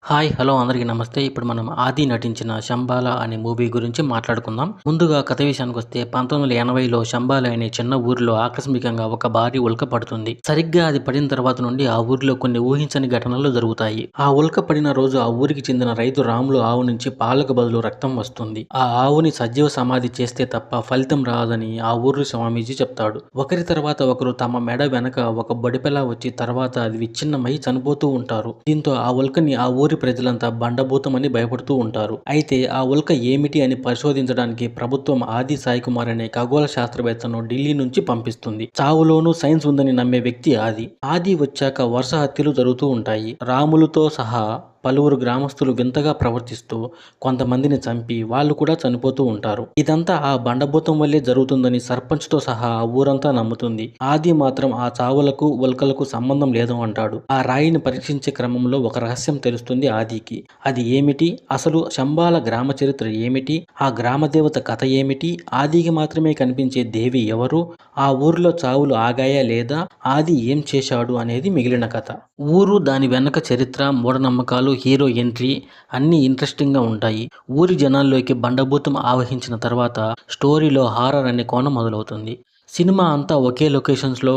Hi! Hello! అందరికీ నమస్తే. ఇప్పుడు మనం 'ఆది' నటించిన 'శంబాల' అనే మూవీ గురించి మాట్లాడుకుందాం. ముందుగా కథ విషయానికొస్తే 1980లో శంబాల అనే చిన్న ఊరిలో ఆకస్మికంగా ఒక భారీ ఉల్క పడుతుంది. సరిగ్గా అది పడిన తర్వాత నుండి ఆ ఊరిలో కొన్ని ఊహించని ఘటనలు జరుగుతాయి. ఆ ఉల్క పడిన రోజు ఆ ఊరికి చెందిన రైతు రాములు ఆవు నుంచి పాలకు బదులు రక్తం వస్తుంది. ఆ ఆవుని సజీవ సమాధి చేస్తే తప్ప ఫలితం రాదని ఆ ఊరి స్వామీజీ చెప్తాడు. ఒకరి తర్వాత ఒకరు తమ మెడ వెనక ఒక బొడిపెల వచ్చి తర్వాత అది విచ్ఛిన్నమై చనిపోతూ ఉంటారు. దీంతో ఆ ఉల్కని ఆ ఊరి ప్రజలంతా బండభూతమని భయపడుతూ ఉంటారు. అయితే ఆ ఉల్క ఏమిటి అని పరిశోధించడానికి ప్రభుత్వం ఆది సాయికుమార్ అనే ఖగోళ శాస్త్రవేత్తను ఢిల్లీ నుంచి పంపిస్తుంది. చావులోనూ సైన్స్ ఉందని నమ్మే వ్యక్తి ఆది. ఆది వచ్చాక వరుస హత్యలు జరుగుతూ ఉంటాయి. రాములుతో సహా పలువురు గ్రామస్తులు వింతగా ప్రవర్తిస్తూ కొంతమందిని చంపి వాళ్ళు కూడా చనిపోతూ ఉంటారు. ఇదంతా ఆ బండభూతం వల్లే జరుగుతుందని సర్పంచ్తో సహా ఆ ఊరంతా నమ్ముతుంది. ఆది మాత్రం ఆ చావులకు ఉల్కలకు సంబంధం లేదు అంటాడు. ఆ రాయిని పరీక్షించే క్రమంలో ఒక రహస్యం తెలుస్తుంది ఆదికి. అది ఏమిటి? అసలు శంబాల గ్రామ చరిత్ర ఏమిటి? ఆ గ్రామ దేవత కథ ఏమిటి? ఆదికి మాత్రమే కనిపించే దేవి ఎవరు? ఆ ఊరిలో చావులు ఆగాయా లేదా? ఆది ఏం చేశాడు అనేది మిగిలిన కథ. ఊరు, దాని వెనక చరిత్ర, మూఢనమ్మకాలు, హీరో ఎంట్రీ అన్నీ ఇంట్రెస్టింగ్గా ఉంటాయి. ఊరి జనాల్లోకి బండభూతం ఆవహించిన తర్వాత స్టోరీలో హారర్ అనే కోణం మొదలవుతుంది. సినిమా అంతా ఒకే లొకేషన్స్లో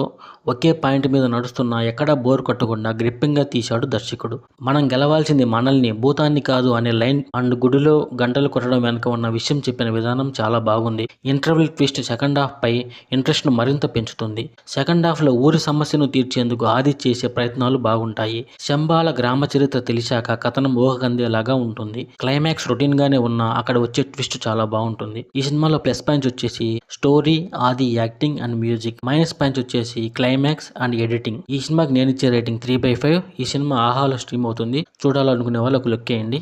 ఒకే పాయింట్ మీద నడుస్తున్నా ఎక్కడా బోర్ కొట్టకుండా గ్రిప్పింగ్గా తీశాడు దర్శకుడు. మనం గెలవాల్సింది మనల్ని, భూతాన్ని కాదు అనే లైన్ అండ్ గుడిలో గంటలు కొట్టడం వెనక ఉన్న విషయం చెప్పిన విధానం చాలా బాగుంది. ఇంటర్వెల్ ట్విస్ట్ సెకండ్ హాఫ్ పై ఇంట్రెస్ట్ను మరింత పెంచుతుంది. సెకండ్ హాఫ్లో ఊరి సమస్యను తీర్చేందుకు ఆది చేసే ప్రయత్నాలు బాగుంటాయి. శంబాల గ్రామ చరిత్ర తెలిసాక కథనం ఊహకందేలాగా ఉంటుంది. క్లైమాక్స్ రొటీన్గానే ఉన్నా అక్కడ వచ్చే ట్విస్ట్ చాలా బాగుంటుంది. ఈ సినిమాలో ప్లస్ పాయింట్స్ వచ్చేసి స్టోరీ, ఆది acting and music. Minus points వచ్చేసి క్లైమాక్స్ అండ్ ఎడిటింగ్. ఈ సినిమాకి నేను ఇచ్చే రేటింగ్ 3/5. ఈ సినిమా ఆహాలో స్ట్రీమ్ అవుతుంది. చూడాలనుకునే వాళ్ళు ఒక లుక్ వేయండి.